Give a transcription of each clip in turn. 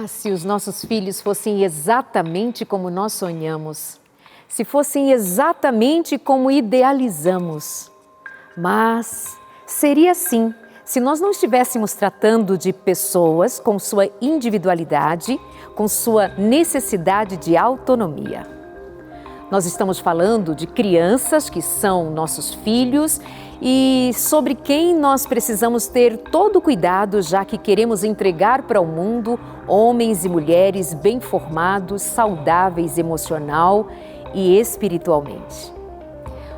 Se os nossos filhos fossem exatamente como nós sonhamos, se fossem exatamente como idealizamos. Mas seria assim se nós não estivéssemos tratando de pessoas com sua individualidade, com sua necessidade de autonomia. Nós estamos falando de crianças que são nossos filhos e sobre quem nós precisamos ter todo o cuidado, já que queremos entregar para o mundo homens e mulheres bem formados, saudáveis emocional e espiritualmente.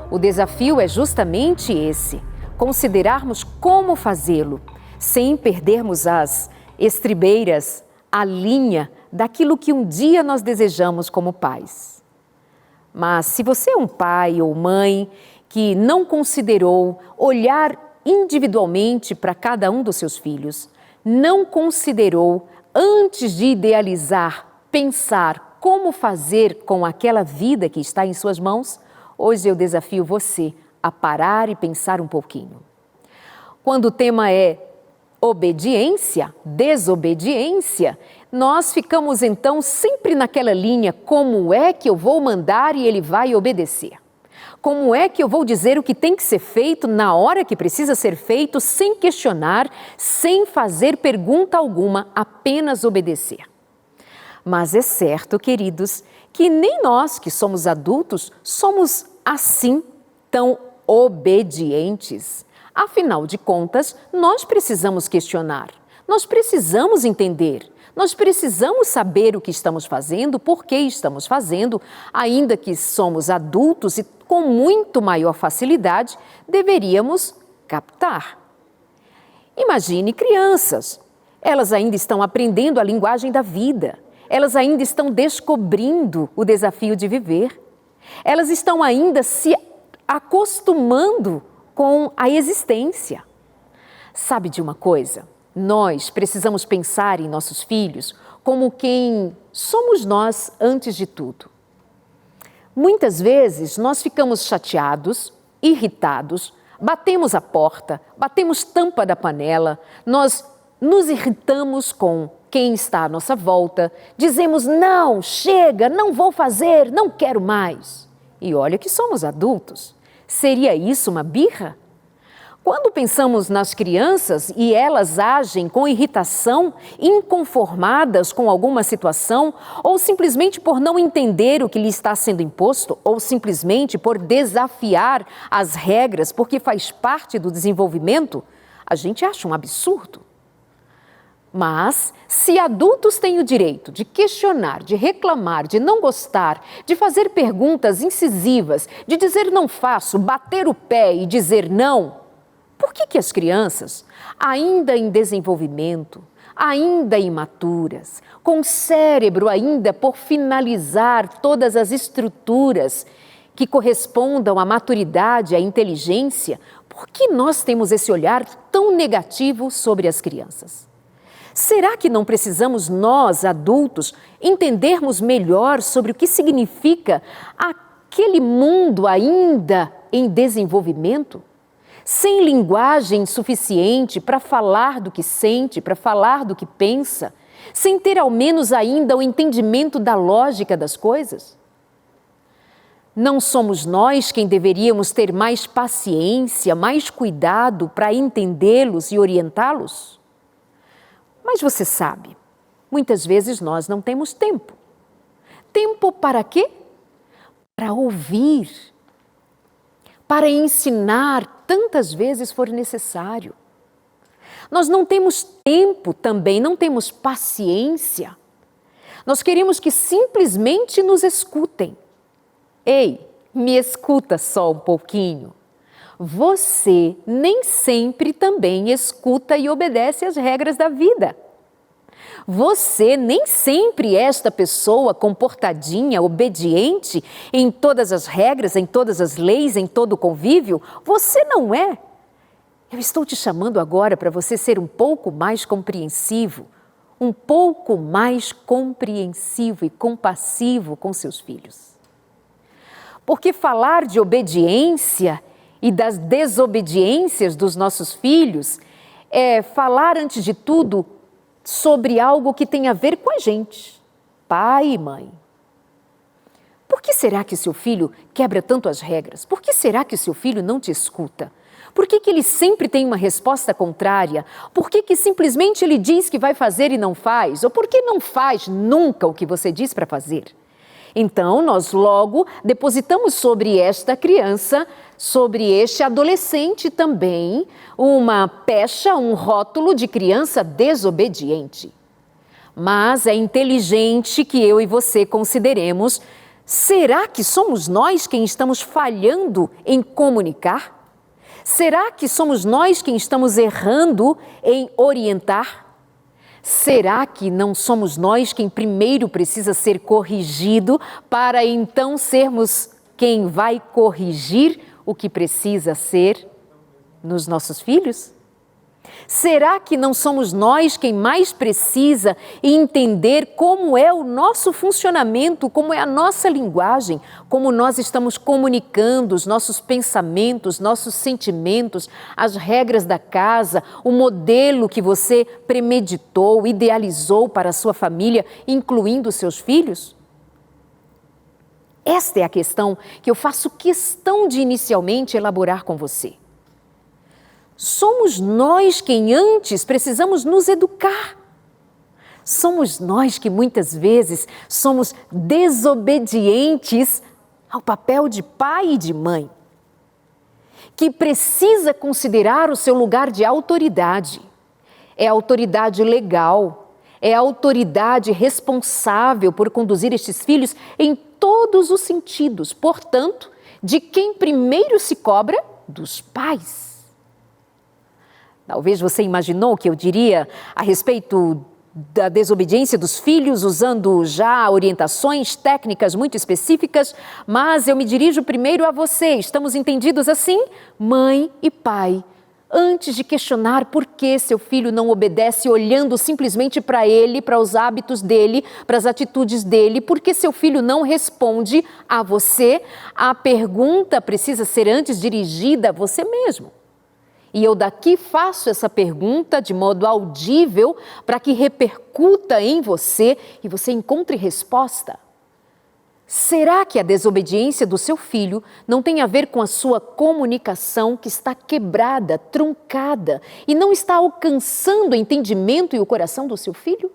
O desafio é justamente esse, considerarmos como fazê-lo, sem perdermos as estribeiras, a linha daquilo que um dia nós desejamos como pais. Mas se você é um pai ou mãe que não considerou olhar individualmente para cada um dos seus filhos, não considerou, antes de idealizar, pensar como fazer com aquela vida que está em suas mãos, hoje eu desafio você a parar e pensar um pouquinho. Quando o tema é obediência, desobediência, nós ficamos então sempre naquela linha, como é que eu vou mandar e ele vai obedecer? Como é que eu vou dizer o que tem que ser feito na hora que precisa ser feito, sem questionar, sem fazer pergunta alguma, apenas obedecer? Mas é certo, queridos, que nem nós que somos adultos somos assim tão obedientes. Afinal de contas, nós precisamos questionar, nós precisamos entender, nós precisamos saber o que estamos fazendo, por que estamos fazendo, ainda que somos adultos e com muito maior facilidade deveríamos captar. Imagine crianças, elas ainda estão aprendendo a linguagem da vida, elas ainda estão descobrindo o desafio de viver, elas estão ainda se acostumando com a existência. Sabe de uma coisa? Nós precisamos pensar em nossos filhos como quem somos nós antes de tudo. Muitas vezes nós ficamos chateados, irritados, batemos a porta, batemos tampa da panela, nós nos irritamos com quem está à nossa volta, dizemos não, chega, não vou fazer, não quero mais. E olha que somos adultos. Seria isso uma birra? Quando pensamos nas crianças e elas agem com irritação, inconformadas com alguma situação, ou simplesmente por não entender o que lhe está sendo imposto, ou simplesmente por desafiar as regras porque faz parte do desenvolvimento, a gente acha um absurdo. Mas, se adultos têm o direito de questionar, de reclamar, de não gostar, de fazer perguntas incisivas, de dizer não faço, bater o pé e dizer não, por que as crianças, ainda em desenvolvimento, ainda imaturas, com o cérebro ainda por finalizar todas as estruturas que correspondam à maturidade, à inteligência, por que nós temos esse olhar tão negativo sobre as crianças? Será que não precisamos nós, adultos, entendermos melhor sobre o que significa aquele mundo ainda em desenvolvimento? Sem linguagem suficiente para falar do que sente, para falar do que pensa, sem ter ao menos ainda o entendimento da lógica das coisas? Não somos nós quem deveríamos ter mais paciência, mais cuidado para entendê-los e orientá-los? Mas você sabe, muitas vezes nós não temos tempo. Tempo para quê? Para ouvir, para ensinar tantas vezes for necessário. Nós não temos tempo também, não temos paciência. Nós queremos que simplesmente nos escutem. Ei, me escuta só um pouquinho. Você nem sempre também escuta e obedece às regras da vida. Você nem sempre é esta pessoa comportadinha, obediente em todas as regras, em todas as leis, em todo o convívio. Você não é. Eu estou te chamando agora para você ser um pouco mais compreensivo, um pouco mais compreensivo e compassivo com seus filhos. Porque falar de obediência e das desobediências dos nossos filhos é falar, antes de tudo, sobre algo que tem a ver com a gente, pai e mãe. Por que será que seu filho quebra tanto as regras? Por que será que seu filho não te escuta? Por que ele sempre tem uma resposta contrária? Por que simplesmente ele diz que vai fazer e não faz? Ou por que não faz nunca o que você diz para fazer? Então, nós logo depositamos sobre esta criança, sobre este adolescente também, uma pecha, um rótulo de criança desobediente. Mas é inteligente que eu e você consideremos: será que somos nós quem estamos falhando em comunicar? Será que somos nós quem estamos errando em orientar? Será que não somos nós quem primeiro precisa ser corrigido para então sermos quem vai corrigir o que precisa ser nos nossos filhos? Será que não somos nós quem mais precisa entender como é o nosso funcionamento, como é a nossa linguagem, como nós estamos comunicando os nossos pensamentos, nossos sentimentos, as regras da casa, o modelo que você premeditou, idealizou para a sua família, incluindo os seus filhos? Esta é a questão que eu faço questão de inicialmente elaborar com você. Somos nós quem antes precisamos nos educar. Somos nós que muitas vezes somos desobedientes ao papel de pai e de mãe, que precisa considerar o seu lugar de autoridade. É a autoridade legal, é a autoridade responsável por conduzir estes filhos em todos os sentidos. Portanto, de quem primeiro se cobra? Dos pais. Talvez você imaginou que eu diria a respeito da desobediência dos filhos, usando já orientações técnicas muito específicas, mas eu me dirijo primeiro a você. Estamos entendidos assim? Mãe e pai, antes de questionar por que seu filho não obedece olhando simplesmente para ele, para os hábitos dele, para as atitudes dele, por que seu filho não responde a você, a pergunta precisa ser antes dirigida a você mesmo. E eu daqui faço essa pergunta de modo audível para que repercuta em você e você encontre resposta. Será que a desobediência do seu filho não tem a ver com a sua comunicação que está quebrada, truncada e não está alcançando o entendimento e o coração do seu filho?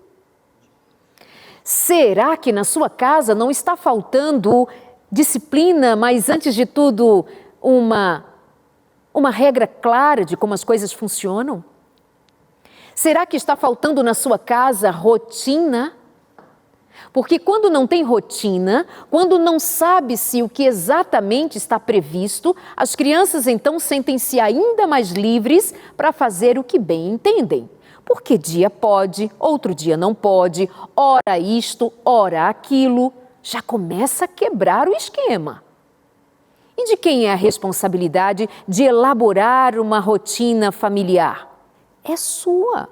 Será que na sua casa não está faltando disciplina, mas antes de tudo uma regra clara de como as coisas funcionam? Será que está faltando na sua casa rotina? Porque quando não tem rotina, quando não sabe-se o que exatamente está previsto, as crianças então sentem-se ainda mais livres para fazer o que bem entendem. Porque dia pode, outro dia não pode, ora isto, ora aquilo, já começa a quebrar o esquema. E de quem é a responsabilidade de elaborar uma rotina familiar? É sua.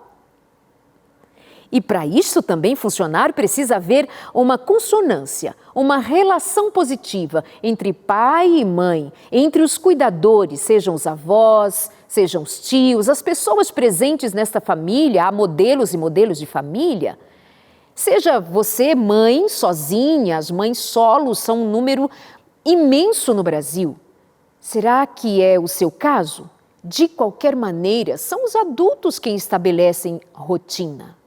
E para isso também funcionar, precisa haver uma consonância, uma relação positiva entre pai e mãe, entre os cuidadores, sejam os avós, sejam os tios, as pessoas presentes nesta família, há modelos e modelos de família. Seja você mãe sozinha, as mães solos são um número imenso no Brasil. Será que é o seu caso? De qualquer maneira, são os adultos quem estabelecem rotina.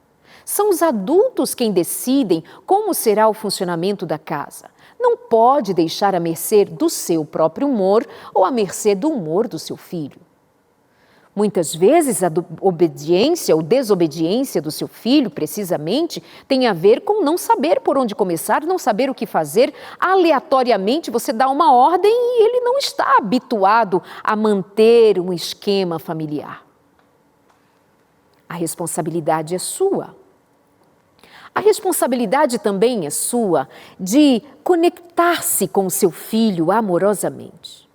São os adultos quem decidem como será o funcionamento da casa. Não pode deixar à mercê do seu próprio humor ou à mercê do humor do seu filho. Muitas vezes a obediência ou desobediência do seu filho, precisamente, tem a ver com não saber por onde começar, não saber o que fazer. Aleatoriamente você dá uma ordem e ele não está habituado a manter um esquema familiar. A responsabilidade é sua. A responsabilidade também é sua de conectar-se com o seu filho amorosamente.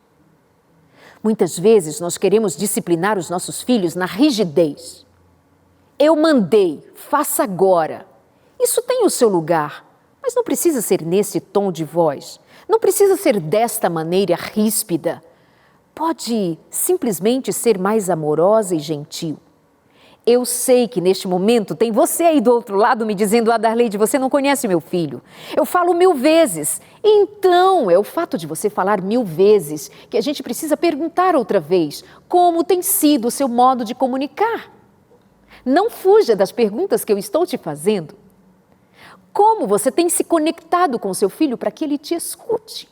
Muitas vezes nós queremos disciplinar os nossos filhos na rigidez. Eu mandei, faça agora. Isso tem o seu lugar, mas não precisa ser nesse tom de voz. Não precisa ser desta maneira ríspida. Pode simplesmente ser mais amorosa e gentil. Eu sei que neste momento tem você aí do outro lado me dizendo: Darleide, você não conhece meu filho. Eu falo 1000 vezes. Então, é o fato de você falar 1000 vezes que a gente precisa perguntar outra vez como tem sido o seu modo de comunicar. Não fuja das perguntas que eu estou te fazendo. Como você tem se conectado com seu filho para que ele te escute?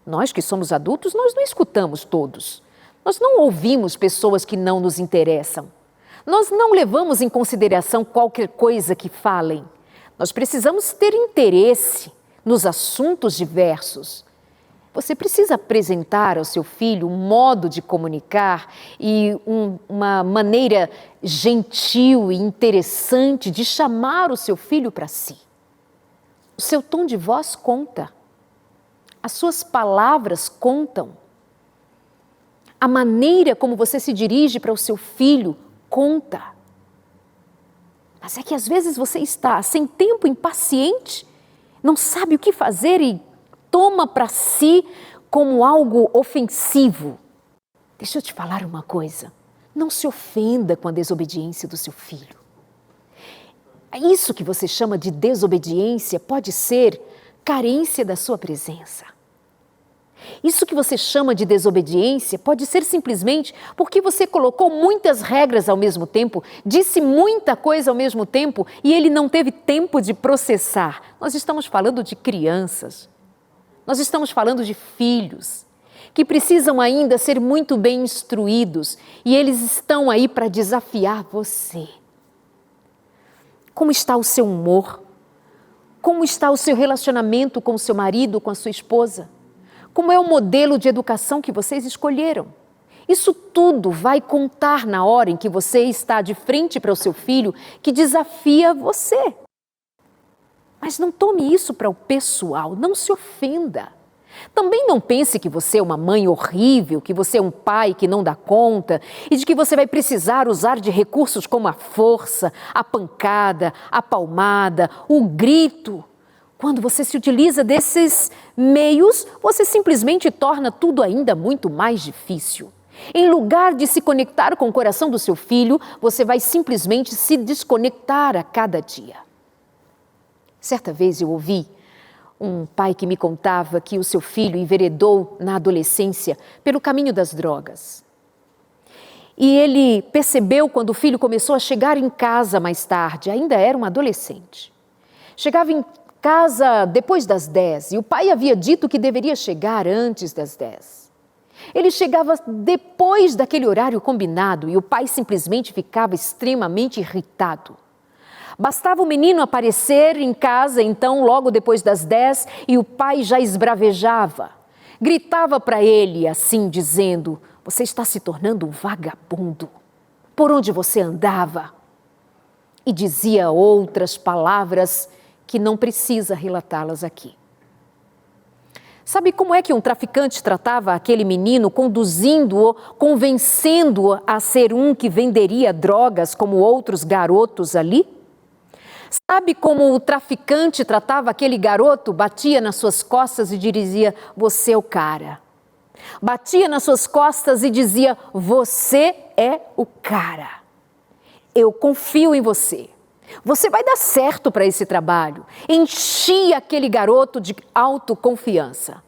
Nós que somos adultos, nós não escutamos todos. Nós não ouvimos pessoas que não nos interessam. Nós não levamos em consideração qualquer coisa que falem. Nós precisamos ter interesse nos assuntos diversos. Você precisa apresentar ao seu filho um modo de comunicar e uma maneira gentil e interessante de chamar o seu filho para si. O seu tom de voz conta. As suas palavras contam. A maneira como você se dirige para o seu filho conta. Mas é que às vezes você está sem tempo, impaciente, não sabe o que fazer e toma para si como algo ofensivo. Deixa eu te falar uma coisa. Não se ofenda com a desobediência do seu filho. Isso que você chama de desobediência pode ser carência da sua presença. Isso que você chama de desobediência pode ser simplesmente porque você colocou muitas regras ao mesmo tempo, disse muita coisa ao mesmo tempo e ele não teve tempo de processar. Nós estamos falando de crianças, nós estamos falando de filhos que precisam ainda ser muito bem instruídos e eles estão aí para desafiar você. Como está o seu humor? Como está o seu relacionamento com o seu marido, com a sua esposa? Como é o modelo de educação que vocês escolheram? Isso tudo vai contar na hora em que você está de frente para o seu filho que desafia você. Mas não tome isso para o pessoal, não se ofenda. Também não pense que você é uma mãe horrível, que você é um pai que não dá conta e de que você vai precisar usar de recursos como a força, a pancada, a palmada, o grito. Quando você se utiliza desses meios, você simplesmente torna tudo ainda muito mais difícil. Em lugar de se conectar com o coração do seu filho, você vai simplesmente se desconectar a cada dia. Certa vez eu ouvi um pai que me contava que o seu filho enveredou na adolescência pelo caminho das drogas. E ele percebeu quando o filho começou a chegar em casa mais tarde, ainda era um adolescente. Chegava em casa depois das 10 e o pai havia dito que deveria chegar antes das 10. Ele chegava depois daquele horário combinado e o pai simplesmente ficava extremamente irritado. Bastava o menino aparecer em casa, então, logo depois das 10 e o pai já esbravejava. Gritava para ele assim, dizendo: você está se tornando um vagabundo. Por onde você andava? E dizia outras palavras que não precisa relatá-las aqui. Sabe como é que um traficante tratava aquele menino, conduzindo-o, convencendo-o a ser um que venderia drogas como outros garotos ali? Sabe como o traficante tratava aquele garoto? Batia nas suas costas e dizia: você é o cara. Batia nas suas costas e dizia: você é o cara. Eu confio em você. Você vai dar certo para esse trabalho. Enchia aquele garoto de autoconfiança.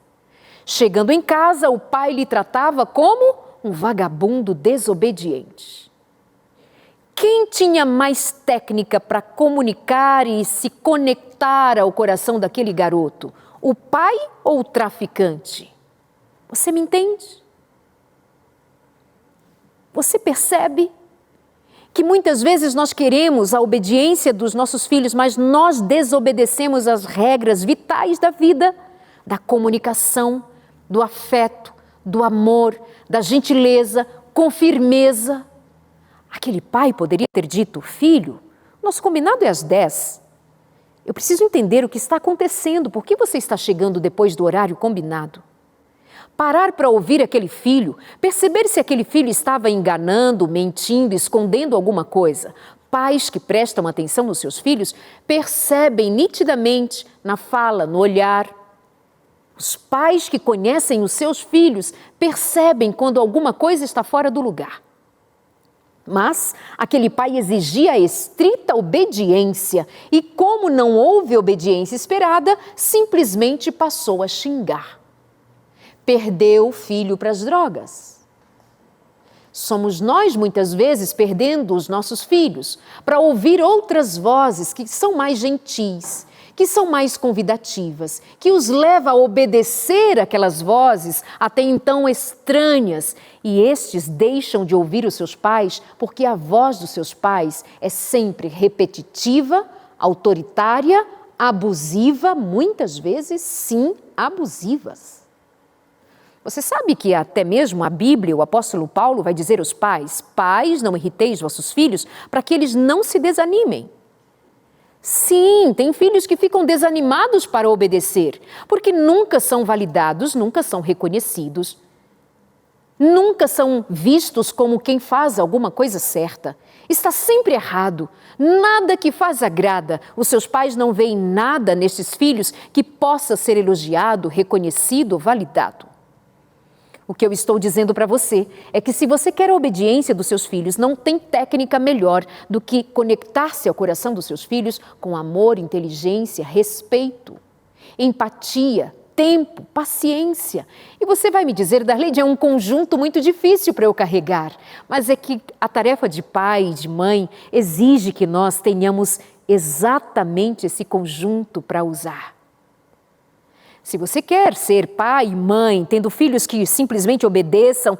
Chegando em casa, o pai lhe tratava como um vagabundo desobediente. Quem tinha mais técnica para comunicar e se conectar ao coração daquele garoto? O pai ou o traficante? Você me entende? Você percebe que muitas vezes nós queremos a obediência dos nossos filhos, mas nós desobedecemos as regras vitais da vida, da comunicação, do afeto, do amor, da gentileza, com firmeza. Aquele pai poderia ter dito: filho, nosso combinado é às 10. Eu preciso entender o que está acontecendo, por que você está chegando depois do horário combinado? Parar para ouvir aquele filho, perceber se aquele filho estava enganando, mentindo, escondendo alguma coisa. Pais que prestam atenção nos seus filhos percebem nitidamente na fala, no olhar. Os pais que conhecem os seus filhos percebem quando alguma coisa está fora do lugar. Mas aquele pai exigia estrita obediência e, como não houve obediência esperada, simplesmente passou a xingar. Perdeu o filho para as drogas. Somos nós, muitas vezes, perdendo os nossos filhos para ouvir outras vozes que são mais gentis, que são mais convidativas, que os leva a obedecer aquelas vozes até então estranhas, e estes deixam de ouvir os seus pais porque a voz dos seus pais é sempre repetitiva, autoritária, abusiva, muitas vezes, sim, abusivas. Você sabe que até mesmo a Bíblia, o apóstolo Paulo vai dizer aos pais: pais, não irriteis vossos filhos, para que eles não se desanimem. Sim, tem filhos que ficam desanimados para obedecer, porque nunca são validados, nunca são reconhecidos, nunca são vistos como quem faz alguma coisa certa. Está sempre errado, nada que faz agrada. Os seus pais não veem nada nestes filhos que possa ser elogiado, reconhecido, validado. O que eu estou dizendo para você é que se você quer a obediência dos seus filhos, não tem técnica melhor do que conectar-se ao coração dos seus filhos com amor, inteligência, respeito, empatia, tempo, paciência. E você vai me dizer: Darleide, é um conjunto muito difícil para eu carregar. Mas é que a tarefa de pai e de mãe exige que nós tenhamos exatamente esse conjunto para usar. Se você quer ser pai e mãe, tendo filhos que simplesmente obedeçam,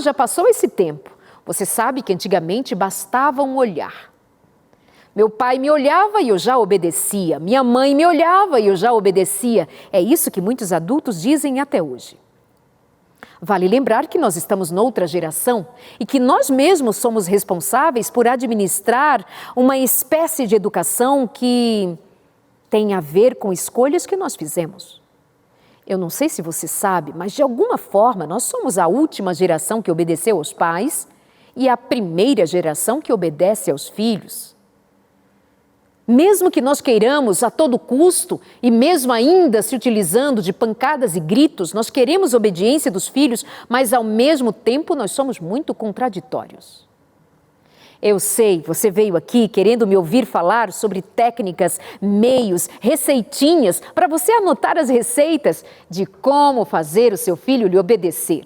já passou esse tempo. Você sabe que antigamente bastava um olhar. Meu pai me olhava e eu já obedecia. Minha mãe me olhava e eu já obedecia. É isso que muitos adultos dizem até hoje. Vale lembrar que nós estamos noutra geração e que nós mesmos somos responsáveis por administrar uma espécie de educação que tem a ver com escolhas que nós fizemos. Eu não sei se você sabe, mas de alguma forma nós somos a última geração que obedeceu aos pais e a primeira geração que obedece aos filhos. Mesmo que nós queiramos a todo custo e mesmo ainda se utilizando de pancadas e gritos, nós queremos obediência dos filhos, mas ao mesmo tempo nós somos muito contraditórios. Eu sei, você veio aqui querendo me ouvir falar sobre técnicas, meios, receitinhas, para você anotar as receitas de como fazer o seu filho lhe obedecer.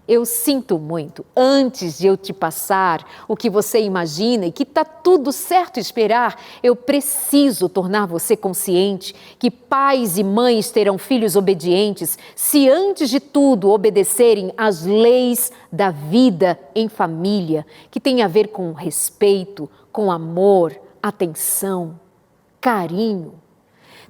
Eu sinto muito, antes de eu te passar o que você imagina e que está tudo certo esperar, eu preciso tornar você consciente que pais e mães terão filhos obedientes se antes de tudo obedecerem às leis da vida em família, que tem a ver com respeito, com amor, atenção, carinho.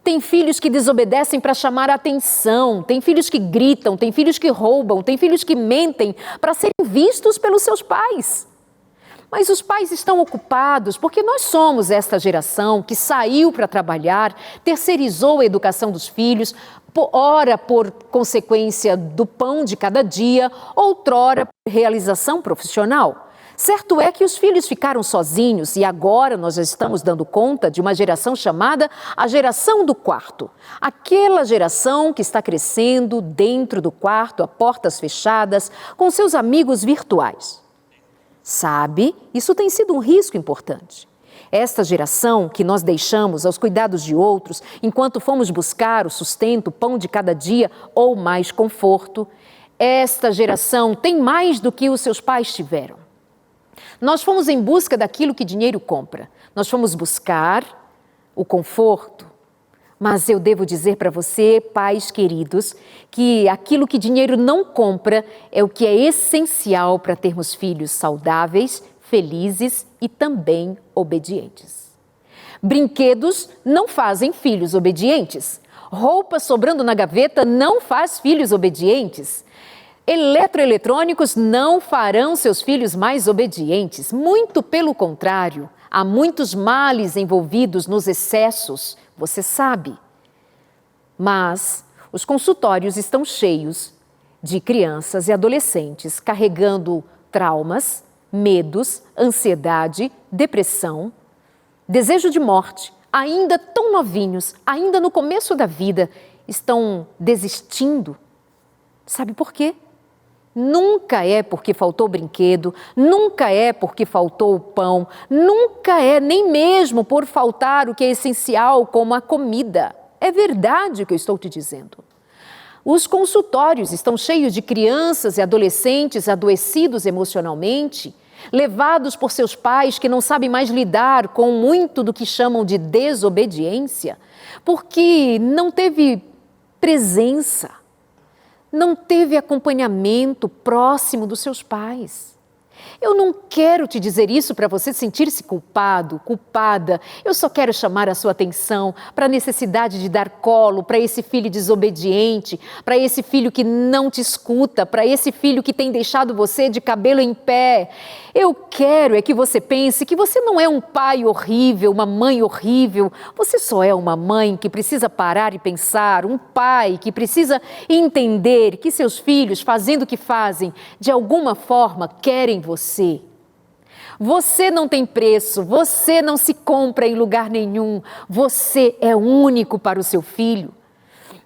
Tem filhos que desobedecem para chamar a atenção, tem filhos que gritam, tem filhos que roubam, tem filhos que mentem para serem vistos pelos seus pais. Mas os pais estão ocupados porque nós somos esta geração que saiu para trabalhar, terceirizou a educação dos filhos, ora por consequência do pão de cada dia, outrora por realização profissional. Certo é que os filhos ficaram sozinhos e agora nós já estamos dando conta de uma geração chamada a geração do quarto. Aquela geração que está crescendo dentro do quarto, a portas fechadas, com seus amigos virtuais. Sabe, isso tem sido um risco importante. Esta geração que nós deixamos aos cuidados de outros, enquanto fomos buscar o sustento, o pão de cada dia ou mais conforto, esta geração tem mais do que os seus pais tiveram. Nós fomos em busca daquilo que dinheiro compra. Nós fomos buscar o conforto. Mas eu devo dizer para você, pais queridos, que aquilo que dinheiro não compra é o que é essencial para termos filhos saudáveis, felizes e também obedientes. Brinquedos não fazem filhos obedientes. Roupa sobrando na gaveta não faz filhos obedientes. Eletroeletrônicos não farão seus filhos mais obedientes. Muito pelo contrário, há muitos males envolvidos nos excessos, você sabe. Mas os consultórios estão cheios de crianças e adolescentes carregando traumas, medos, ansiedade, depressão, desejo de morte, ainda tão novinhos, ainda no começo da vida, estão desistindo. Sabe por quê? Nunca é porque faltou brinquedo, nunca é porque faltou o pão, nunca é nem mesmo por faltar o que é essencial, como a comida. É verdade o que eu estou te dizendo. Os consultórios estão cheios de crianças e adolescentes adoecidos emocionalmente, levados por seus pais que não sabem mais lidar com muito do que chamam de desobediência, porque não teve presença, não teve acompanhamento próximo dos seus pais. Eu não quero te dizer isso para você sentir-se culpado, culpada. Eu só quero chamar a sua atenção para a necessidade de dar colo para esse filho desobediente, para esse filho que não te escuta, para esse filho que tem deixado você de cabelo em pé. Eu quero é que você pense que você não é um pai horrível, uma mãe horrível. Você só é uma mãe que precisa parar e pensar, um pai que precisa entender que seus filhos, fazendo o que fazem, de alguma forma querem você. Você não tem preço, você não se compra em lugar nenhum, você é único para o seu filho.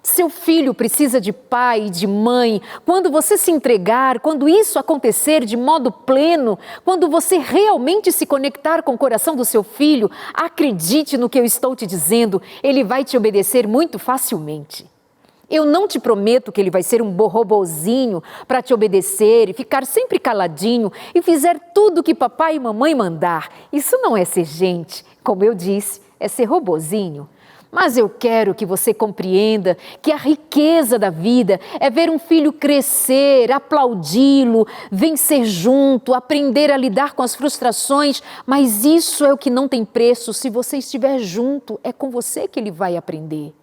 Seu filho precisa de pai e de mãe. Quando você se entregar, quando isso acontecer de modo pleno, quando você realmente se conectar com o coração do seu filho, acredite no que eu estou te dizendo, ele vai te obedecer muito facilmente. Eu não te prometo que ele vai ser um robozinho para te obedecer e ficar sempre caladinho e fizer tudo o que papai e mamãe mandar. Isso não é ser gente, como eu disse, é ser robozinho. Mas eu quero que você compreenda que a riqueza da vida é ver um filho crescer, aplaudi-lo, vencer junto, aprender a lidar com as frustrações, mas isso é o que não tem preço. Se você estiver junto, é com você que ele vai aprender.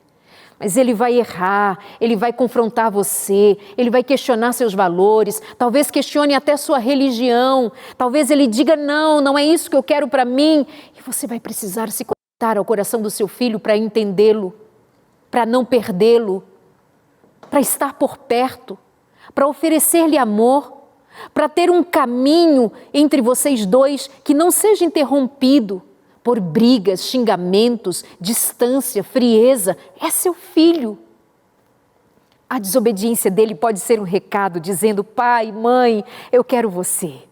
Mas ele vai errar, ele vai confrontar você, ele vai questionar seus valores, talvez questione até sua religião, talvez ele diga não, não é isso que eu quero para mim. E você vai precisar se conectar ao coração do seu filho para entendê-lo, para não perdê-lo, para estar por perto, para oferecer-lhe amor, para ter um caminho entre vocês dois que não seja interrompido por brigas, xingamentos, distância, frieza. É seu filho. A desobediência dele pode ser um recado dizendo: pai, mãe, eu quero você.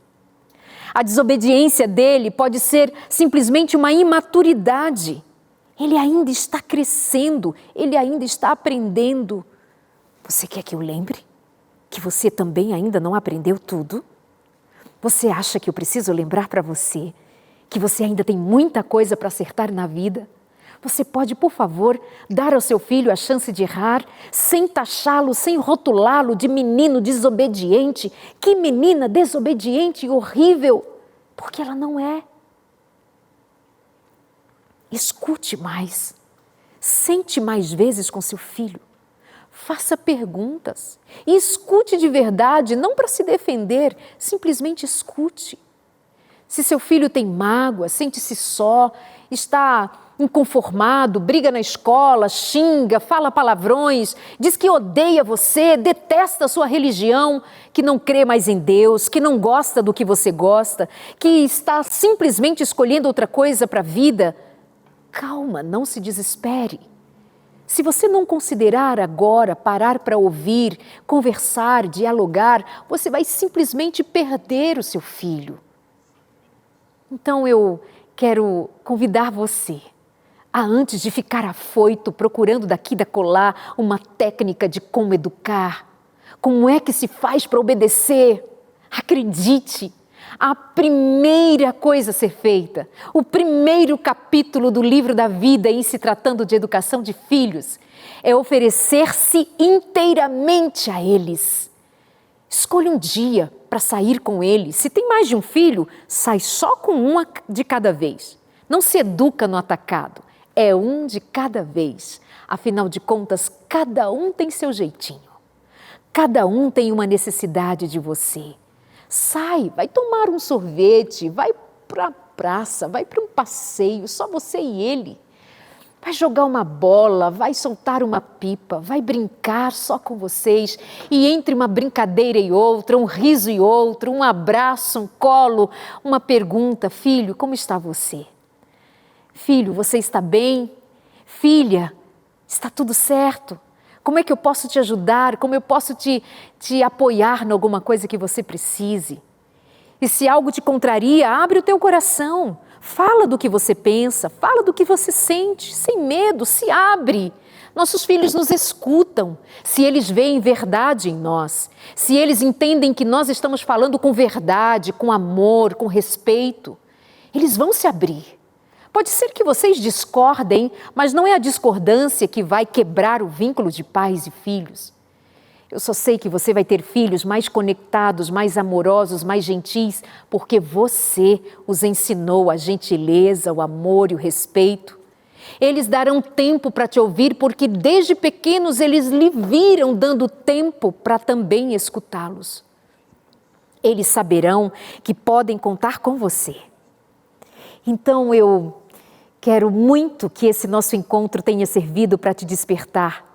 A desobediência dele pode ser simplesmente uma imaturidade. Ele ainda está crescendo, ele ainda está aprendendo. Você quer que eu lembre que você também ainda não aprendeu tudo? Você acha que eu preciso lembrar para você que você ainda tem muita coisa para acertar na vida? Você pode, por favor, dar ao seu filho a chance de errar, sem taxá-lo, sem rotulá-lo de menino desobediente. Que menina desobediente e horrível, porque ela não é. Escute mais, sente mais vezes com seu filho, faça perguntas e escute de verdade, não para se defender, simplesmente escute. Se seu filho tem mágoa, sente-se só, está inconformado, briga na escola, xinga, fala palavrões, diz que odeia você, detesta a sua religião, que não crê mais em Deus, que não gosta do que você gosta, que está simplesmente escolhendo outra coisa para a vida, calma, não se desespere. Se você não considerar agora parar para ouvir, conversar, dialogar, você vai simplesmente perder o seu filho. Então eu quero convidar você a, antes de ficar afoito, procurando daqui da colar uma técnica de como educar, como é que se faz para obedecer, acredite, a primeira coisa a ser feita, o primeiro capítulo do livro da vida em se tratando de educação de filhos, é oferecer-se inteiramente a eles. Escolha um dia para sair com ele. Se tem mais de um filho, sai só com uma de cada vez. Não se educa no atacado, é um de cada vez. Afinal de contas, cada um tem seu jeitinho. Cada um tem uma necessidade de você. Sai, vai tomar um sorvete, vai para a praça, vai para um passeio, só você e ele. Vai jogar uma bola, vai soltar uma pipa, vai brincar só com vocês. E entre uma brincadeira e outra, um riso e outro, um abraço, um colo, uma pergunta: filho, como está você? Filho, você está bem? Filha, está tudo certo? Como é que eu posso te ajudar? Como eu posso te apoiar em alguma coisa que você precise? E se algo te contraria, abre o teu coração. Fala do que você pensa, fala do que você sente, sem medo, se abre. Nossos filhos nos escutam, se eles veem verdade em nós, se eles entendem que nós estamos falando com verdade, com amor, com respeito, eles vão se abrir. Pode ser que vocês discordem, mas não é a discordância que vai quebrar o vínculo de pais e filhos. Eu só sei que você vai ter filhos mais conectados, mais amorosos, mais gentis, porque você os ensinou a gentileza, o amor e o respeito. Eles darão tempo para te ouvir, porque desde pequenos eles lhe viram dando tempo para também escutá-los. Eles saberão que podem contar com você. Então eu quero muito que esse nosso encontro tenha servido para te despertar.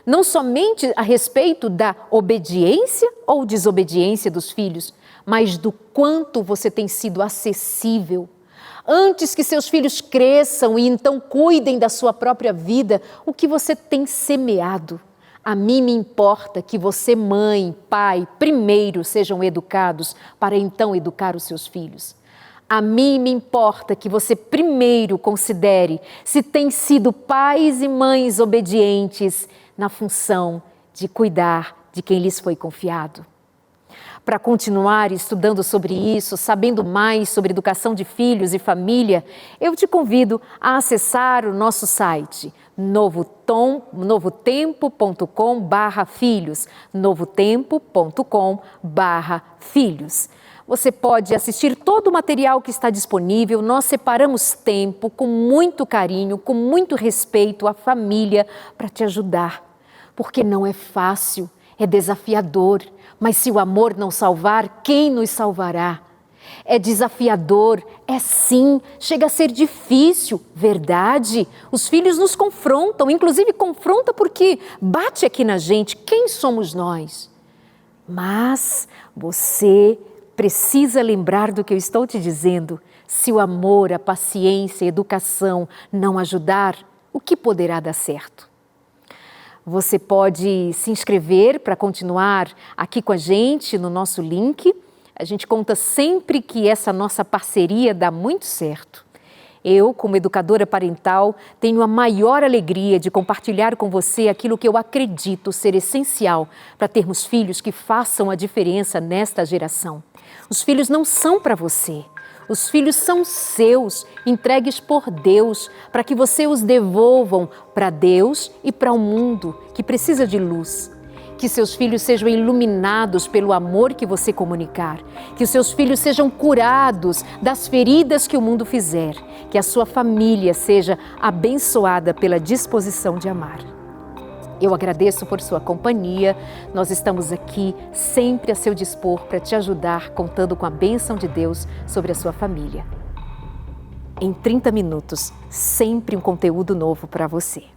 Não somente a respeito da obediência ou desobediência dos filhos, mas do quanto você tem sido acessível. Antes que seus filhos cresçam e então cuidem da sua própria vida, o que você tem semeado. A mim me importa que você, mãe, pai, primeiro sejam educados para então educar os seus filhos. A mim me importa que você primeiro considere se tem sido pais e mães obedientes na função de cuidar de quem lhes foi confiado. Para continuar estudando sobre isso, sabendo mais sobre educação de filhos e família, eu te convido a acessar o nosso site novotempo.com/filhos, novotempo.com/filhos. Você pode assistir todo o material que está disponível. Nós separamos tempo com muito carinho, com muito respeito à família para te ajudar. Porque não é fácil, é desafiador, mas se o amor não salvar, quem nos salvará? É desafiador, é sim, chega a ser difícil, verdade. Os filhos nos confrontam, inclusive confronta porque bate aqui na gente, quem somos nós? Mas você precisa lembrar do que eu estou te dizendo. Se o amor, a paciência, a educação não ajudar, o que poderá dar certo? Você pode se inscrever para continuar aqui com a gente no nosso link. A gente conta sempre que essa nossa parceria dá muito certo. Eu, como educadora parental, tenho a maior alegria de compartilhar com você aquilo que eu acredito ser essencial para termos filhos que façam a diferença nesta geração. Os filhos não são para você. Os filhos são seus, entregues por Deus, para que você os devolvam para Deus e para o mundo, que precisa de luz. Que seus filhos sejam iluminados pelo amor que você comunicar. Que os seus filhos sejam curados das feridas que o mundo fizer. Que a sua família seja abençoada pela disposição de amar. Eu agradeço por sua companhia. Nós estamos aqui sempre a seu dispor para te ajudar, contando com a bênção de Deus sobre a sua família. Em 30 minutos, sempre um conteúdo novo para você.